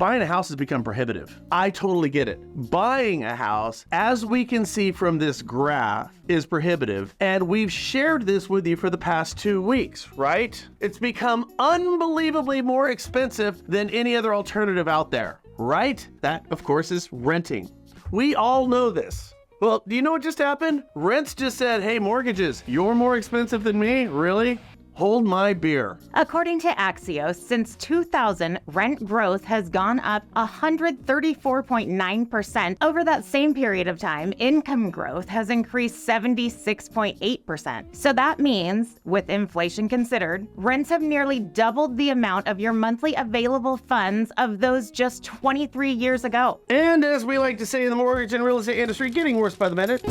buying a house has become prohibitive. I totally get it. Buying a house, as we can see from this graph, is prohibitive, and we've shared this with you for the past 2 weeks, right? It's become unbelievably more expensive than any other alternative out there, right? That, of course, is renting. We all know this. Well, do you know what just happened? Rents just said, hey, mortgages, you're more expensive than me? Really? Hold my beer. According to Axios, since 2000, rent growth has gone up 134.9%. Over that same period of time, income growth has increased 76.8%. So that means, with inflation considered, rents have nearly doubled the amount of your monthly available funds of those just 23 years ago. And as we like to say in the mortgage and real estate industry, getting worse by the minute.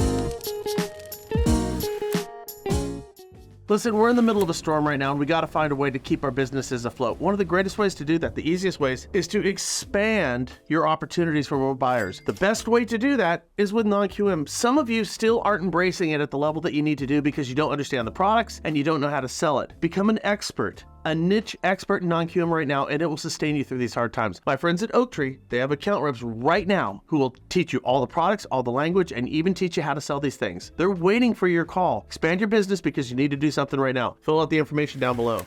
Listen, we're in the middle of a storm right now, and we got to find a way to keep our businesses afloat. One of the greatest ways to do that, the easiest ways, is to expand your opportunities for more buyers. The best way to do that is with non-QM. Some of you still aren't embracing it at the level that you need to do because you don't understand the products and you don't know how to sell it. Become an expert. A niche expert in non-QM right now, and it will sustain you through these hard times. My friends at Oaktree, they have account reps right now who will teach you all the products, all the language, and even teach you how to sell these things. They're waiting for your call. Expand your business because you need to do something right now. Fill out the information down below.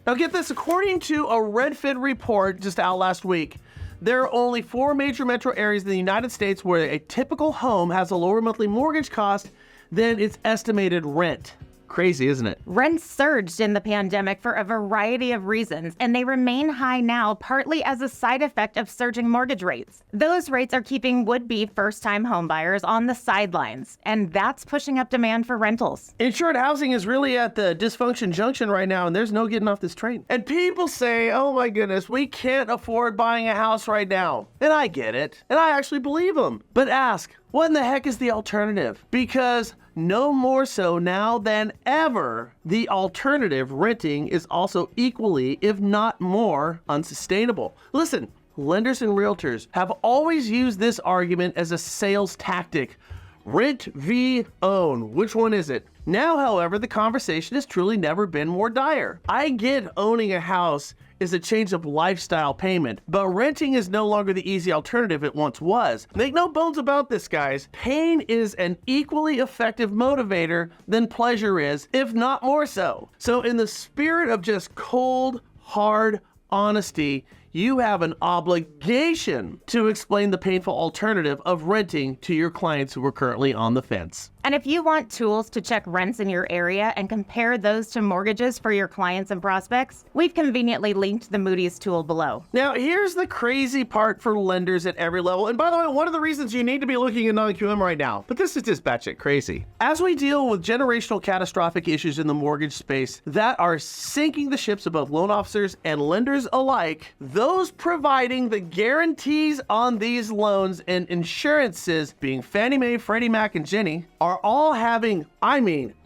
Now get this, according to a Redfin report just out last week, there are only 4 major metro areas in the United States where a typical home has a lower monthly mortgage cost than its estimated rent. Crazy, isn't it? Rents surged in the pandemic for a variety of reasons, and they remain high now partly as a side effect of surging mortgage rates. Those rates are keeping would-be first-time homebuyers on the sidelines, and that's pushing up demand for rentals. Insured housing is really at the dysfunction junction right now, and there's no getting off this train. And people say, oh my goodness, we can't afford buying a house right now. And I get it, and I actually believe them. But ask, what in the heck is the alternative? Because no more so now than ever, the alternative, renting, is also equally, if not more, unsustainable. Listen, lenders and realtors have always used this argument as a sales tactic. Rent v. own. Which one is it? Now, however, the conversation has truly never been more dire. I get owning a house is a change of lifestyle payment, but renting is no longer the easy alternative it once was. Make no bones about this, guys. Pain is an equally effective motivator than pleasure is, if not more so. So in the spirit of just cold, hard honesty, you have an obligation to explain the painful alternative of renting to your clients who are currently on the fence. And if you want tools to check rents in your area and compare those to mortgages for your clients and prospects, we've conveniently linked the Moody's tool below. Now, here's the crazy part for lenders at every level. And by the way, one of the reasons you need to be looking at non-QM right now, but this is just batshit crazy. As we deal with generational catastrophic issues in the mortgage space that are sinking the ships of both loan officers and lenders alike, those providing the guarantees on these loans and insurances, being Fannie Mae, Freddie Mac, and Ginnie, are all having,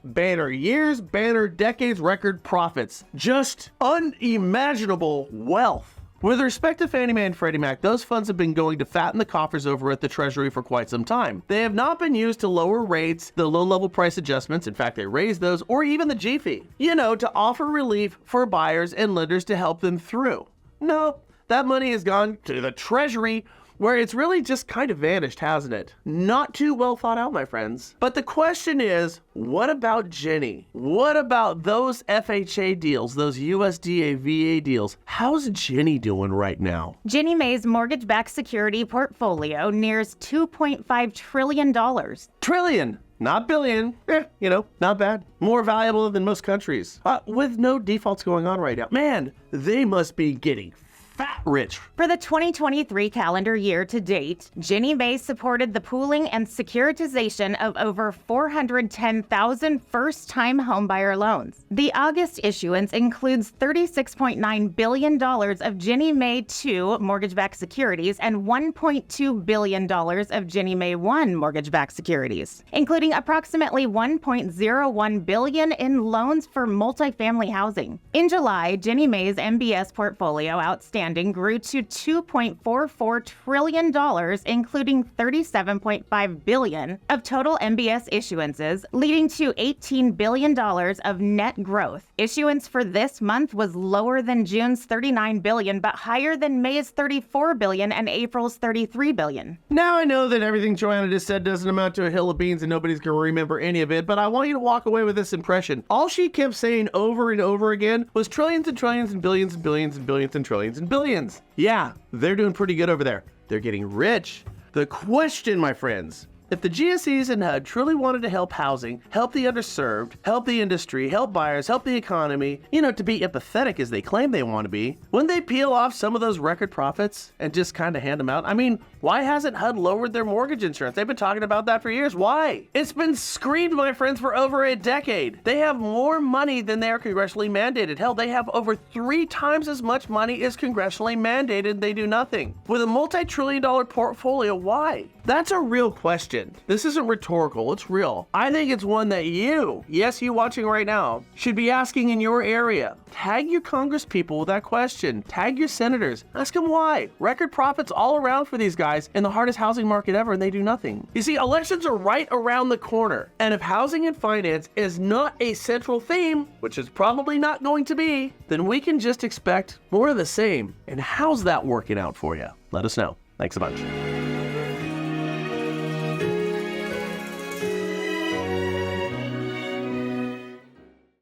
banner years, banner decades record profits. Just unimaginable wealth. With respect to Fannie Mae and Freddie Mac, those funds have been going to fatten the coffers over at the Treasury for quite some time. They have not been used to lower rates, the low-level price adjustments, in fact they raised those, or even the G fee, to offer relief for buyers and lenders to help them through. No, that money has gone to the Treasury, where it's really just kind of vanished, hasn't it? Not too well thought out, my friends. But the question is, what about Ginnie? What about those FHA deals, those USDA VA deals? How's Ginnie doing right now? Ginnie Mae's mortgage-backed security portfolio nears $2.5 trillion. Trillion! Not billion. Not bad. More valuable than most countries. With no defaults going on right now. Man, they must be getting fat rich. For the 2023 calendar year to date, Ginnie Mae supported the pooling and securitization of over 410,000 first-time homebuyer loans. The August issuance includes $36.9 billion of Ginnie Mae 2 mortgage-backed securities and $1.2 billion of Ginnie Mae 1 mortgage-backed securities, including approximately $1.01 billion in loans for multifamily housing. In July, Ginnie Mae's MBS portfolio outstanding outstanding grew to $2.44 trillion, including $37.5 billion of total MBS issuances, leading to $18 billion of net growth. Issuance for this month was lower than June's $39 billion, but higher than May's $34 billion and April's $33 billion. Now I know that everything Joanna just said doesn't amount to a hill of beans and nobody's going to remember any of it, but I want you to walk away with this impression. All she kept saying over and over again was trillions and trillions and billions and billions and billions and trillions and billions. Yeah, they're doing pretty good over there. They're getting rich. The question, my friends, if the GSEs and HUD truly wanted to help housing, help the underserved, help the industry, help buyers, help the economy, to be empathetic as they claim they want to be, wouldn't they peel off some of those record profits and just kind of hand them out? I mean, why hasn't HUD lowered their mortgage insurance? They've been talking about that for years. Why? It's been screamed, my friends, for over a decade. They have more money than they are congressionally mandated. Hell, they have over 3 times as much money as congressionally mandated. They do nothing. With a multi-trillion-dollar portfolio, why? That's a real question. This isn't rhetorical, it's real. I think it's one that you watching right now, should be asking in your area. Tag your congresspeople with that question. Tag your senators. Ask them why. Record profits all around for these guys in the hardest housing market ever, and they do nothing. You see, elections are right around the corner, and if housing and finance is not a central theme, which is probably not going to be, then we can just expect more of the same. And how's that working out for you? Let us know. Thanks a bunch.